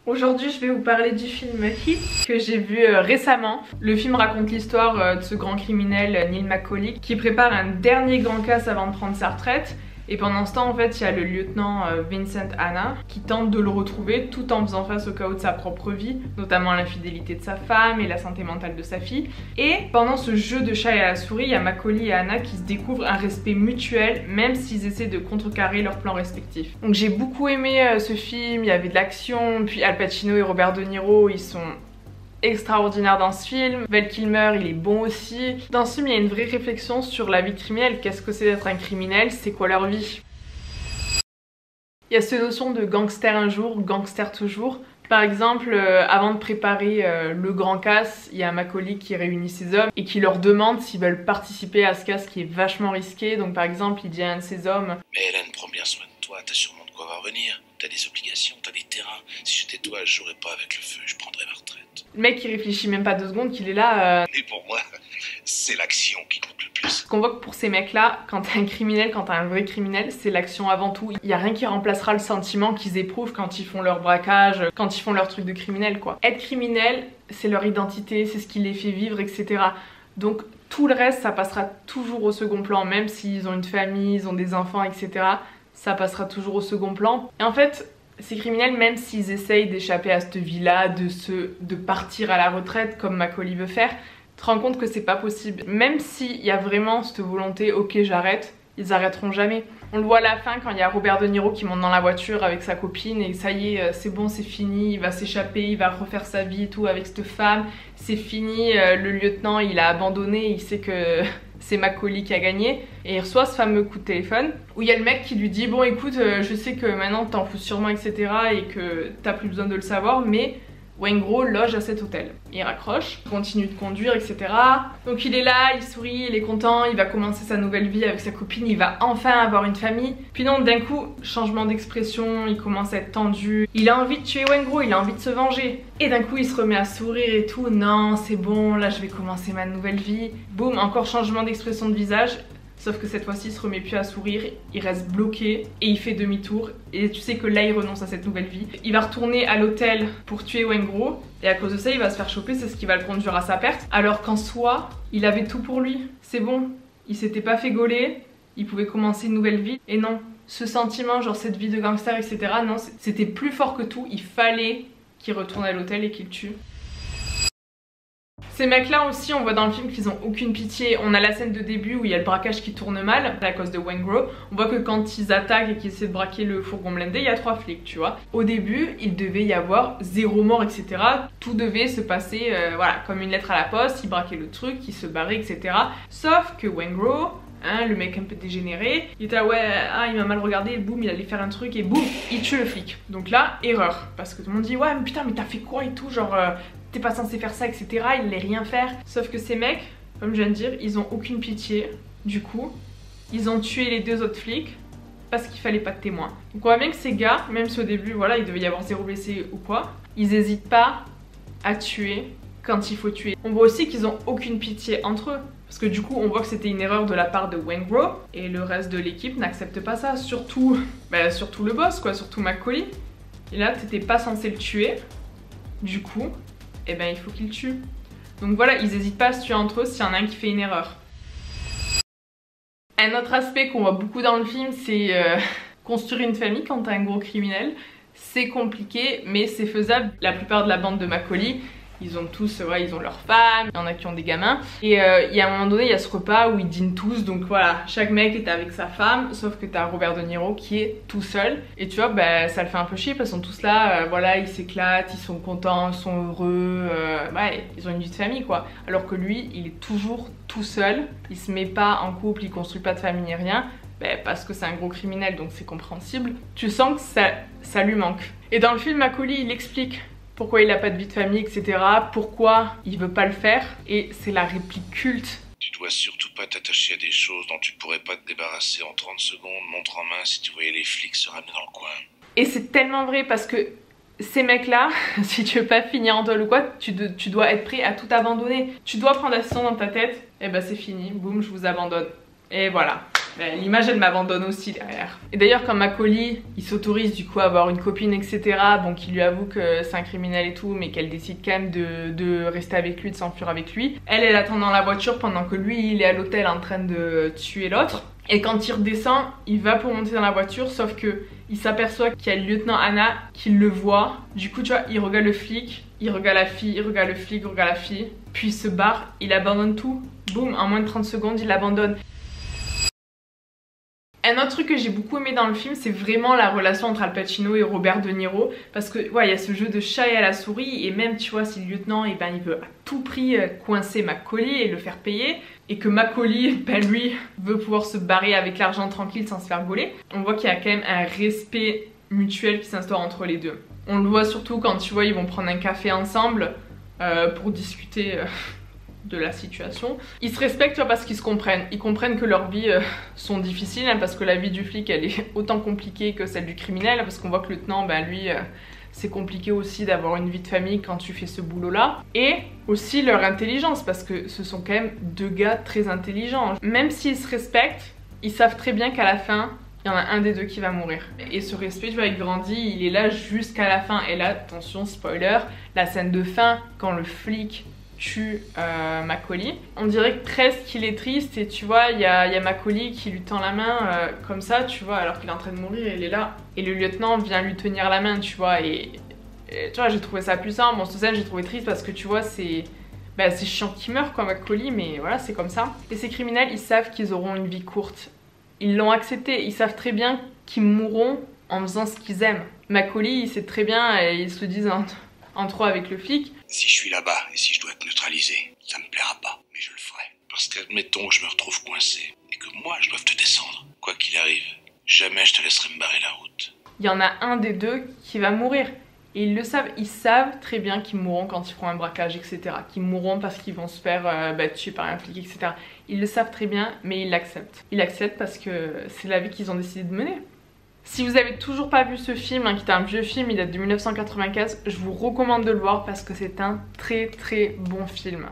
Aujourd'hui je vais vous parler du film Heat que j'ai vu récemment. Le film raconte l'histoire de ce grand criminel Neil McCauley qui prépare un dernier grand casse avant de prendre sa retraite. Et pendant ce temps en fait il y a le lieutenant Vincent Hanna qui tente de le retrouver tout en faisant face au chaos de sa propre vie, notamment l'infidélité de sa femme et la santé mentale de sa fille. Et pendant ce jeu de chat et à la souris, il y a McCauley et Hanna qui se découvrent un respect mutuel même s'ils essaient de contrecarrer leurs plans respectifs. Donc j'ai beaucoup aimé ce film, il y avait de l'action, puis Al Pacino et Robert De Niro ils sont extraordinaire dans ce film. Val Kilmer il est bon aussi. Dans ce film il y a une vraie réflexion sur la vie criminelle. Qu'est-ce que c'est d'être un criminel? C'est quoi leur vie? Il y a cette notion de gangster un jour, gangster toujours. Par exemple, avant de préparer le grand casse, il y a McCauley qui réunit ses hommes et qui leur demande s'ils veulent participer à ce casse qui est vachement risqué. Donc par exemple, il dit à un de ses hommes: mais Hélène, prends bien soin de toi, t'as sûrement de quoi revenir. T'as des obligations, t'as des terrains. Si j'étais toi, je jouerais pas avec le feu, je prendrais ma retraite. Le mec il réfléchit même pas 2 secondes qu'il est là. Et pour moi, c'est l'action qui compte le plus. Ce qu'on voit que pour ces mecs là, quand t'es un criminel, quand t'es un vrai criminel, c'est l'action avant tout. Il y a rien qui remplacera le sentiment qu'ils éprouvent quand ils font leur braquage, quand ils font leur truc de criminel quoi. Être criminel, c'est leur identité, c'est ce qui les fait vivre, etc. Donc tout le reste, ça passera toujours au second plan, même s'ils ont une famille, ils ont des enfants, etc. Ça passera toujours au second plan. Et en fait, ces criminels, même s'ils essayent d'échapper à cette vie-là, de partir à la retraite comme McCauley veut faire, tu te rends compte que c'est pas possible. Même s'il y a vraiment cette volonté, ok j'arrête, ils arrêteront jamais. On le voit à la fin quand il y a Robert De Niro qui monte dans la voiture avec sa copine et ça y est, c'est bon, c'est fini, il va s'échapper, il va refaire sa vie et tout avec cette femme, c'est fini, le lieutenant il a abandonné, il sait que c'est McCauley qui a gagné et il reçoit ce fameux coup de téléphone où il y a le mec qui lui dit: bon écoute, je sais que maintenant t'en fous sûrement etc et que t'as plus besoin de le savoir mais Waingro loge à cet hôtel. Il raccroche, continue de conduire, etc. Donc il est là, il sourit, il est content, il va commencer sa nouvelle vie avec sa copine, il va enfin avoir une famille. Puis non, d'un coup, changement d'expression, il commence à être tendu. Il a envie de tuer Waingro, il a envie de se venger. Et d'un coup, il se remet à sourire et tout. Non, c'est bon, là je vais commencer ma nouvelle vie. Boum, encore changement d'expression de visage. Sauf que cette fois-ci, il se remet plus à sourire, il reste bloqué et il fait demi-tour. Et tu sais que là, il renonce à cette nouvelle vie. Il va retourner à l'hôtel pour tuer Waingro. Et à cause de ça, il va se faire choper, c'est ce qui va le conduire à sa perte. Alors qu'en soi, il avait tout pour lui. C'est bon, il s'était pas fait gauler, il pouvait commencer une nouvelle vie. Et non, ce sentiment, genre cette vie de gangster, etc. Non, c'était plus fort que tout. Il fallait qu'il retourne à l'hôtel et qu'il tue. Ces mecs là aussi, on voit dans le film qu'ils ont aucune pitié. On a la scène de début où il y a le braquage qui tourne mal à cause de Waingro. On voit que quand ils attaquent et qu'ils essaient de braquer le fourgon blindé, il y a 3 flics, tu vois. Au début, il devait y avoir 0 mort, etc. Tout devait se passer voilà, comme une lettre à la poste. Ils braquaient le truc, ils se barraient, etc. Sauf que Waingro, hein, le mec un peu dégénéré, il était là, ouais, ah, il m'a mal regardé, boum, il allait faire un truc et boum, il tue le flic. Donc là, erreur. Parce que tout le monde dit, ouais, mais putain, mais t'as fait quoi et tout, genre... t'es pas censé faire ça, etc. Il allait rien faire. Sauf que ces mecs, comme je viens de dire, ils ont aucune pitié. Du coup, ils ont tué les 2 autres flics parce qu'il fallait pas de témoins. Donc on voit bien que ces gars, même si au début, voilà, il devait y avoir 0 blessé ou quoi, ils hésitent pas à tuer quand il faut tuer. On voit aussi qu'ils ont aucune pitié entre eux. Parce que du coup, on voit que c'était une erreur de la part de Waingro et le reste de l'équipe n'accepte pas ça. Surtout, surtout le boss, quoi, surtout McCauley. Et là, t'étais pas censé le tuer. Du coup, eh ben il faut qu'il tue. Donc voilà, ils hésitent pas à se tuer entre eux s'il y en a un qui fait une erreur. Un autre aspect qu'on voit beaucoup dans le film, c'est construire une famille quand t'es un gros criminel. C'est compliqué, mais c'est faisable. La plupart de la bande de McCauley, ils ont tous, ouais, ils ont leurs femmes, il y en a qui ont des gamins. Et il y a un moment donné, il y a ce repas où ils dînent tous, donc voilà, chaque mec est avec sa femme, sauf que t'as Robert De Niro qui est tout seul. Et tu vois, bah, ça le fait un peu chier parce qu'ils sont tous là, voilà, ils s'éclatent, ils sont contents, ils sont heureux, ouais, ils ont une vie de famille quoi. Alors que lui, il est toujours tout seul, il se met pas en couple, il construit pas de famille ni rien. Parce que c'est un gros criminel, donc c'est compréhensible. Tu sens que ça lui manque. Et dans le film, McCauley, il explique pourquoi il a pas de vie de famille, etc. Pourquoi il veut pas le faire. Et c'est la réplique culte. Tu dois surtout pas t'attacher à des choses dont tu pourrais pas te débarrasser en 30 secondes, montre en main si tu voyais les flics se ramener dans le coin. Et c'est tellement vrai parce que ces mecs-là, si tu veux pas finir en tôle ou quoi, tu dois être prêt à tout abandonner. Tu dois prendre la décision dans ta tête, et bah c'est fini, boum, je vous abandonne. Et voilà. l'image elle m'abandonne aussi derrière. Et d'ailleurs quand Macaulay il s'autorise du coup à avoir une copine etc, bon qui lui avoue que c'est un criminel et tout mais qu'elle décide quand même de rester avec lui, de s'enfuir avec lui. Elle attend dans la voiture pendant que lui il est à l'hôtel en train de tuer l'autre. Et quand il redescend, il va pour monter dans la voiture, sauf que il s'aperçoit qu'il y a le lieutenant Anna qui le voit. Du coup, tu vois, il regarde le flic, il regarde la fille, il regarde le flic, il regarde la fille. Puis il se barre, il abandonne tout. Boum, en moins de 30 secondes, il abandonne. Un autre truc que j'ai beaucoup aimé dans le film, c'est vraiment la relation entre Al Pacino et Robert De Niro. Parce que, ouais, il y a ce jeu de chat et à la souris. Et même, tu vois, si le lieutenant, eh ben, il veut à tout prix coincer Macaulay et le faire payer. Et que Macaulay, ben, lui, veut pouvoir se barrer avec l'argent tranquille sans se faire gauler. On voit qu'il y a quand même un respect mutuel qui s'instaure entre les deux. On le voit surtout quand, tu vois, ils vont prendre un café ensemble pour discuter... de la situation. Ils se respectent, tu vois, parce qu'ils se comprennent. Ils comprennent que leurs vies sont difficiles, hein, parce que la vie du flic, elle est autant compliquée que celle du criminel, parce qu'on voit que le lieutenant, ben lui, c'est compliqué aussi d'avoir une vie de famille quand tu fais ce boulot-là. Et aussi leur intelligence, parce que ce sont quand même deux gars très intelligents. Même s'ils se respectent, ils savent très bien qu'à la fin, il y en a un des deux qui va mourir. Et ce respect, tu vois, il grandit, il est là jusqu'à la fin. Et là, attention, spoiler, la scène de fin, quand le flic tue Macaulay. On dirait presque qu'il est triste et tu vois, il y a Macaulay qui lui tend la main comme ça, tu vois, alors qu'il est en train de mourir, il est là. Et le lieutenant vient lui tenir la main, tu vois, et tu vois, j'ai trouvé ça puissant. Bon, cette scène, j'ai trouvé triste parce que tu vois, c'est chiant qu'il meurt, quoi, Macaulay, mais voilà, c'est comme ça. Et ces criminels, ils savent qu'ils auront une vie courte. Ils l'ont accepté, ils savent très bien qu'ils mourront en faisant ce qu'ils aiment. Macaulay, il sait très bien, et ils se le disent entre eux avec le flic. Si je suis là-bas et si je dois te neutraliser, ça me plaira pas, mais je le ferai. Parce qu'admettons que je me retrouve coincé et que moi je dois te descendre. Quoi qu'il arrive, jamais je te laisserai me barrer la route. Il y en a un des deux qui va mourir. Et ils le savent, ils savent très bien qu'ils mourront quand ils feront un braquage, etc. Qu'ils mourront parce qu'ils vont se faire tuer par un flic, etc. Ils le savent très bien, mais ils l'acceptent. Ils l'acceptent parce que c'est la vie qu'ils ont décidé de mener. Si vous avez toujours pas vu ce film, hein, qui est un vieux film, il date de 1995, je vous recommande de le voir parce que c'est un très très bon film.